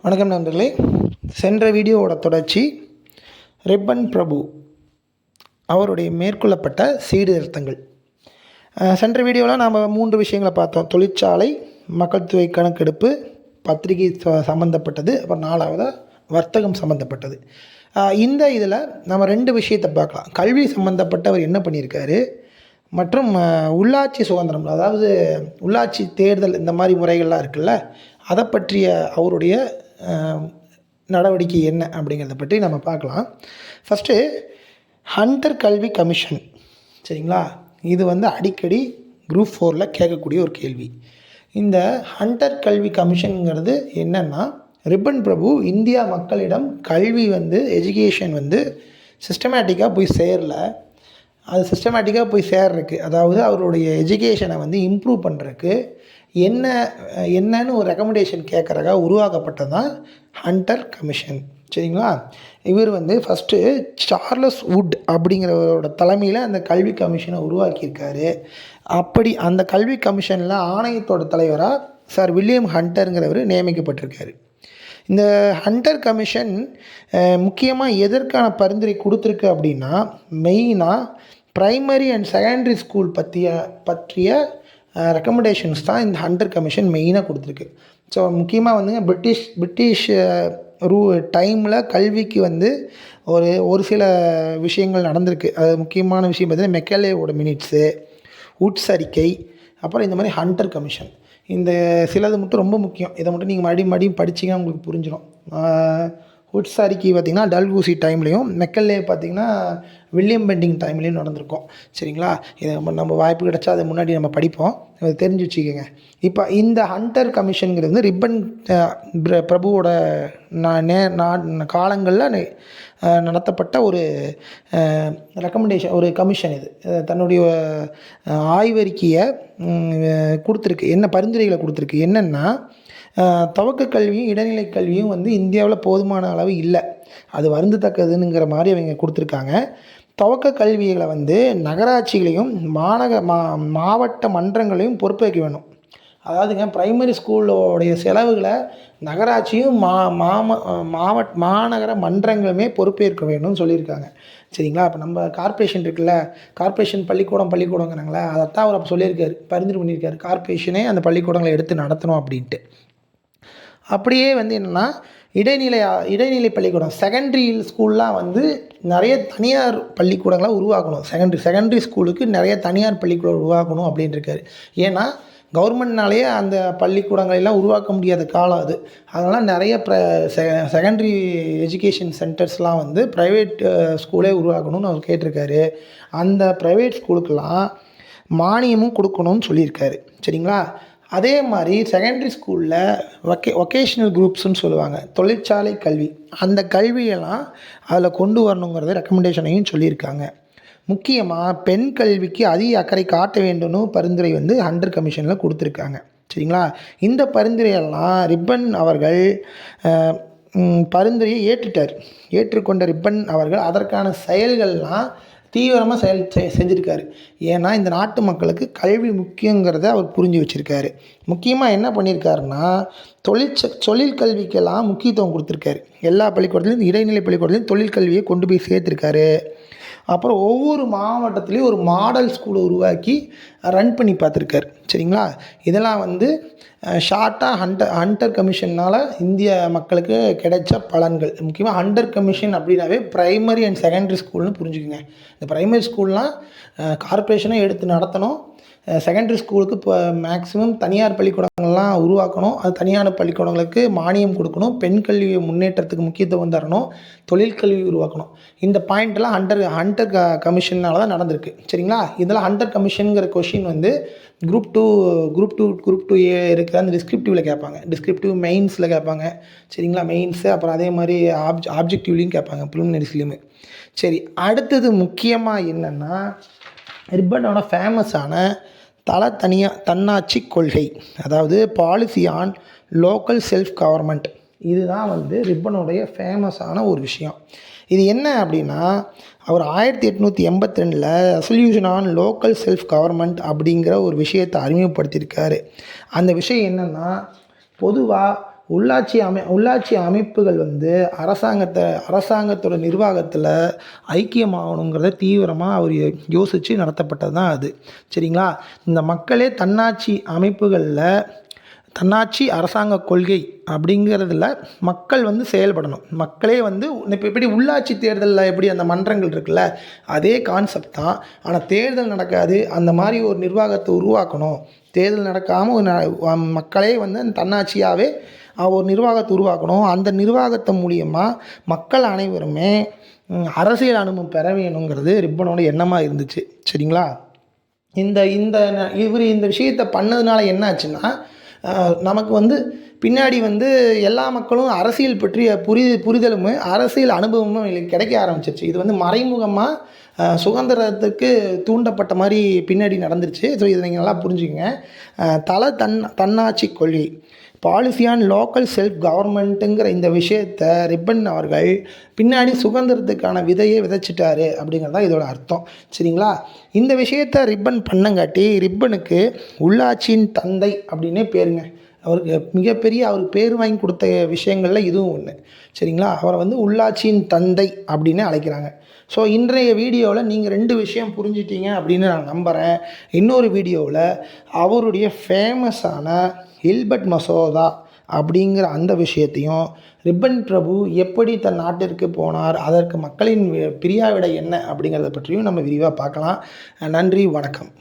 வணக்கம் நண்பர்களே. சென்ற வீடியோவோட தொடர்ச்சி ரிப்பன் பிரபு அவருடைய மேற்கொள்ளப்பட்ட சீர்திருத்தங்கள். சென்ற வீடியோவில் நாம் 3 விஷயங்களை பார்த்தோம். தொழிற்சாலை, மக்கள் தொகை கணக்கெடுப்பு, பத்திரிகை சம்மந்தப்பட்டது, அப்புறம் 4வது வர்த்தகம் சம்மந்தப்பட்டது. இந்த இதில் நம்ம 2 விஷயத்தை பார்க்கலாம். கல்வி சம்மந்தப்பட்டவர் என்ன பண்ணியிருக்காரு மற்றும் உள்ளாட்சி சுதந்திரம், அதாவது உள்ளாட்சி தேர்தல், இந்த மாதிரி முறைகள்லாம் இருக்குல்ல, அதை பற்றிய அவருடைய நடவடிக்கை என்ன அப்படிங்கிறத பற்றி நம்ம பார்க்கலாம். ஃபஸ்ட்டு ஹண்டர் கல்வி கமிஷன், சரிங்களா? இது அடிக்கடி குரூப் 4ல் கேட்கக்கூடிய ஒரு கேள்வி. இந்த ஹண்டர் கல்வி கமிஷனுங்கிறது என்னென்னா, ரிப்பன் பிரபு இந்தியா மக்களிடம் கல்வி எஜுகேஷன் சிஸ்டமேட்டிக்காக போய் சேரல. அது சிஸ்டமேட்டிக்காக போய் சேர்றதுக்கு, அதாவது அவருடைய எஜுகேஷனை இம்ப்ரூவ் பண்ணுறதுக்கு என்னன்னு ஒரு ரெக்கமெண்டேஷன் கேட்குறதுக்காக உருவாக்கப்பட்டது தான் ஹண்டர் கமிஷன், சரிங்களா? இவர் ஃபஸ்ட்டு சார்லஸ் வுட் அப்படிங்கிறவரோட தலைமையில் அந்த கல்வி கமிஷனை உருவாக்கியிருக்காரு. அப்படி அந்த கல்வி கமிஷனில் ஆணையத்தோட தலைவராக சார் வில்லியம் ஹண்டருங்கிறவர் நியமிக்கப்பட்டிருக்காரு. இந்த ஹண்டர் கமிஷன் முக்கியமாக எதற்கான பரிந்துரை கொடுத்துருக்கு அப்படின்னா, மெயினாக ப்ரைமரி அண்ட் செகண்டரி ஸ்கூல் பற்றிய ரெக்கமெண்டேஷன்ஸ் தான் இந்த ஹண்டர் கமிஷன் மெயினாக கொடுத்துருக்கு. ஸோ முக்கியமாக பிரிட்டிஷ் டைமில் கல்விக்கு ஒரு சில விஷயங்கள் நடந்திருக்கு. அது முக்கியமான விஷயம் பார்த்திங்கன்னா மெக்கலேவோட மினிட்ஸு, உட்ஸ் அறிக்கை, அப்புறம் இந்த மாதிரி ஹண்டர் கமிஷன். இந்த சிலது மட்டும் ரொம்ப முக்கியம். இதை மட்டும் நீங்கள் மறுபடியும் படிச்சிங்கன்னா உங்களுக்கு புரிஞ்சிடும். உட்ஸ் அறிக்கை பார்த்திங்கன்னா டல்ஹூசி டைம்லேயும், மெக்கல்லே பார்த்திங்கன்னா வில்லியம் பெண்டிங் டைம்லேயும் நடந்திருக்கும், சரிங்களா? இதை நம்ம வாய்ப்பு கிடச்சா அதை முன்னாடி நம்ம படிப்போம், அதை தெரிஞ்சு வச்சுக்கோங்க. இப்போ இந்த ஹண்டர் கமிஷனுங்கிறது ரிப்பன் பிரபுவோட காலங்களில் நடத்தப்பட்ட ஒரு ரெக்கமெண்டேஷன், ஒரு கமிஷன். இது தன்னுடைய ஆய்வறிக்கையை கொடுத்துருக்கு. என்ன பரிந்துரைகளை கொடுத்துருக்கு என்னென்னா, துவக்க கல்வியும் இடைநிலை கல்வியும் இந்தியாவில் போதுமான அளவு இல்லை, அது வருந்தத்தக்கதுங்கிற மாதிரி அவங்க கொடுத்துருக்காங்க. துவக்க கல்விகளை நகராட்சிகளையும் மாவட்ட மன்றங்களையும் பொறுப்பேற்க வேணும். அதாவதுங்க, ப்ரைமரி ஸ்கூலோடைய செலவுகளை நகராட்சியும் மாநகர மன்றங்களுமே பொறுப்பேற்க வேணும்னு சொல்லியிருக்காங்க, சரிங்களா? இப்போ நம்ம கார்ப்பரேஷன் இருக்குல்ல, கார்ப்பரேஷன் பள்ளிக்கூடங்கிறாங்களே, அதைத்தான் அவர் அப்போ சொல்லியிருக்காரு, பரிந்துரை பண்ணியிருக்காரு. கார்ப்பரேஷனே அந்த பள்ளிக்கூடங்களை எடுத்து நடத்தணும் அப்படின்ட்டு. அப்படியே என்னென்னா, இடைநிலை பள்ளிக்கூடம், செகண்டரி ஸ்கூல்லாம் நிறைய தனியார் பள்ளிக்கூடங்களாக உருவாக்கணும். செகண்டரி ஸ்கூலுக்கு நிறைய தனியார் பள்ளிக்கூடம் உருவாக்கணும் அப்படின்னு இருக்காரு. ஏன்னா கவர்மெண்ட்னாலேயே அந்த பள்ளிக்கூடங்களெல்லாம் உருவாக்க முடியாத காலம் அது. அதனால் நிறைய செகண்டரி எஜுகேஷன் சென்டர்ஸ்லாம் ப்ரைவேட் ஸ்கூலே உருவாக்கணும்னு அவர் கேட்டிருக்காரு. அந்த ப்ரைவேட் ஸ்கூலுக்கெல்லாம் மானியமும் கொடுக்கணும்னு சொல்லியிருக்காரு, சரிங்களா? அதே மாதிரி செகண்டரி ஸ்கூலில் ஒகேஷ்னல் குரூப்ஸ்ன்னு சொல்லுவாங்க, தொழிற்சாலை கல்வி, அந்த கல்வியெல்லாம் அதில் கொண்டு வரணுங்கிறத ரெக்கமெண்டேஷனையும் சொல்லியிருக்காங்க. முக்கியமாக பெண் கல்விக்கு அதிக அக்கறை காட்ட வேண்டும்னு பரிந்துரை ஹண்டர் கமிஷனில் கொடுத்துருக்காங்க, சரிங்களா? இந்த பரிந்துரையெல்லாம் ரிப்பன் அவர்கள் பரிந்துரையை ஏற்றுக்கொண்ட ரிப்பன் அவர்கள் அதற்கான செயல்கள்லாம் தீவிரமாக செஞ்சுருக்காரு. ஏன்னா இந்த நாட்டு மக்களுக்கு கல்வி முக்கியங்கிறத அவர் புரிஞ்சு வச்சுருக்காரு. முக்கியமாக என்ன பண்ணியிருக்காருன்னா, தொழில் கல்விக்கெல்லாம் முக்கியத்துவம் கொடுத்துருக்காரு. எல்லா பள்ளிக்கூடத்துலேயும், இடைநிலை பள்ளிக்கூடத்துலேயும் தொழில் கல்வியை கொண்டு போய் சேர்த்துருக்காரு. அப்புறம் ஒவ்வொரு மாவட்டத்துலேயும் ஒரு மாடல் ஸ்கூலை உருவாக்கி ரன் பண்ணி பார்த்துருக்காரு, சரிங்களா? இதெல்லாம் ஷார்ட்டாக ஹண்டர் கமிஷனால் இந்திய மக்களுக்கு கிடைச்ச பலன்கள். முக்கியமாக ஹண்டர் கமிஷன் அப்படின்னாவே ப்ரைமரி அண்ட் செகண்டரி ஸ்கூல்னு புரிஞ்சுக்குங்க. இந்த ப்ரைமரி ஸ்கூல்லாம் கார்ப்பரேஷனை எடுத்து நடத்தணும். செகண்டரி ஸ்கூலுக்கு இப்போ மேக்ஸிமம் தனியார் பள்ளிக்கூடங்கள்லாம் உருவாக்கணும். அது தனியார் பள்ளிக்கூடங்களுக்கு மானியம் கொடுக்கணும். பெண் கல்வி முன்னேற்றத்துக்கு முக்கியத்துவம் தரணும். தொழிற்கல்வி உருவாக்கணும். இந்த பாயிண்ட்லாம் ஹண்டர் கமிஷனால் தான் நடந்திருக்கு, சரிங்களா? இதில் ஹண்டர் கமிஷனுங்கிற கொஷின் குரூப் டூ ஏ இருக்கிற அந்த டிஸ்கிரிப்டிவில் கேட்பாங்க, டிஸ்கிரிப்டிவ் மெயின்ஸில் கேட்பாங்க, சரிங்களா? மெயின்ஸு, அப்புறம் அதே மாதிரி ஆப்ஜெக்டிவ்லேயும் கேட்பாங்க, ப்ரிலிமினரிஸ்லேயுமே. சரி, அடுத்தது முக்கியமாக என்னென்னா, ரிப்பனோட ஃபேமஸான தன்னாட்சி கொள்கை, அதாவது policy on local self government. இதுதான் ரிப்பனுடைய ஃபேமஸான ஒரு விஷயம். இது என்ன அப்படின்னா, அவர் 1882 resolution on local self government அப்படிங்கிற ஒரு விஷயத்தை அறிமுகப்படுத்தியிருக்காரு. அந்த விஷயம் என்னென்னா, பொதுவாக உள்ளாட்சி அமைப்புகள் வந்து அரசாங்கத்தோட நிர்வாகத்தில் ஐக்கியமாகணுங்கிறத தீவிரமாக அவர் யோசித்து நடத்தப்பட்டது தான் அது. சரிங்களா? இந்த மக்களே தன்னாட்சி அரசாங்க கொள்கை அப்படிங்கிறதுல மக்கள் வந்து செயல்படணும். மக்களே வந்து இப்போ எப்படி உள்ளாட்சி தேர்தலில் எப்படி அந்த மன்றங்கள் இருக்குல்ல, அதே கான்செப்ட் தான். ஆனால் தேர்தல் நடக்காது. அந்த மாதிரி ஒரு நிர்வாகத்தை உருவாக்கணும். தேர்தல் நடக்காமல் மக்களே வந்து தன்னாட்சியாகவே ஒரு நிர்வாகத்தை உருவாக்கணும். அந்த நிர்வாகத்தை மூலியமாக மக்கள் அனைவருமே அரசியல் அனுபவம் பெற வேணுங்கிறது ரிப்பனோட எண்ணமாக இருந்துச்சு. சரிங்களா? இவர் இந்த விஷயத்தை பண்ணதுனால என்ன ஆச்சுன்னா, நமக்கு வந்து பின்னாடி வந்து எல்லா மக்களும் அரசியல் பற்றிய புரிதலும் அரசியல் அனுபவமும் கிடைக்க ஆரம்பிச்சிருச்சு. இது வந்து மறைமுகமாக சுதந்திரத்துக்கு தூண்டப்பட்ட மாதிரி பின்னாடி நடந்துருச்சு. ஸோ இதை நீங்கள் நல்லா புரிஞ்சுக்கங்க. தன்னாட்சி கொள்கை, பாலிசி ஆன் லோக்கல் செல்ஃப் கவர்மெண்ட்டுங்கிற இந்த விஷயத்தை ரிப்பன் அவர்கள் பின்னாடி சுதந்திரத்துக்கான விதையை விதைச்சிட்டாரு அப்படிங்கிறது தான் இதோட அர்த்தம். சரிங்களா? இந்த விஷயத்தை ரிப்பன் பண்ணங்காட்டி ரிப்பனுக்கு உள்ளாட்சியின் தந்தை அப்படின்னே பேருங்க. அவருக்கு மிகப்பெரிய அவருக்கு பேர் வாங்கி கொடுத்த விஷயங்களில் இதுவும் ஒன்று. சரிங்களா? அவரை வந்து உள்ளாட்சியின் தந்தை அப்படின்னு அழைக்கிறாங்க. ஸோ இன்றைய வீடியோவில் நீங்கள் 2 விஷயம் புரிஞ்சிட்டீங்க அப்படின்னு நான் நம்புகிறேன். இன்னொரு வீடியோவில் அவருடைய ஃபேமஸான ஹில்பர்ட் மசோதா அப்படிங்கிற அந்த விஷயத்தையும், ரிப்பன் பிரபு எப்படி தன் நாட்டிற்கு போனார், அதற்கு மக்களின் பிரியாவிடை என்ன அப்படிங்கிறத பற்றியும் நம்ம விரிவாக பார்க்கலாம். நன்றி, வணக்கம்.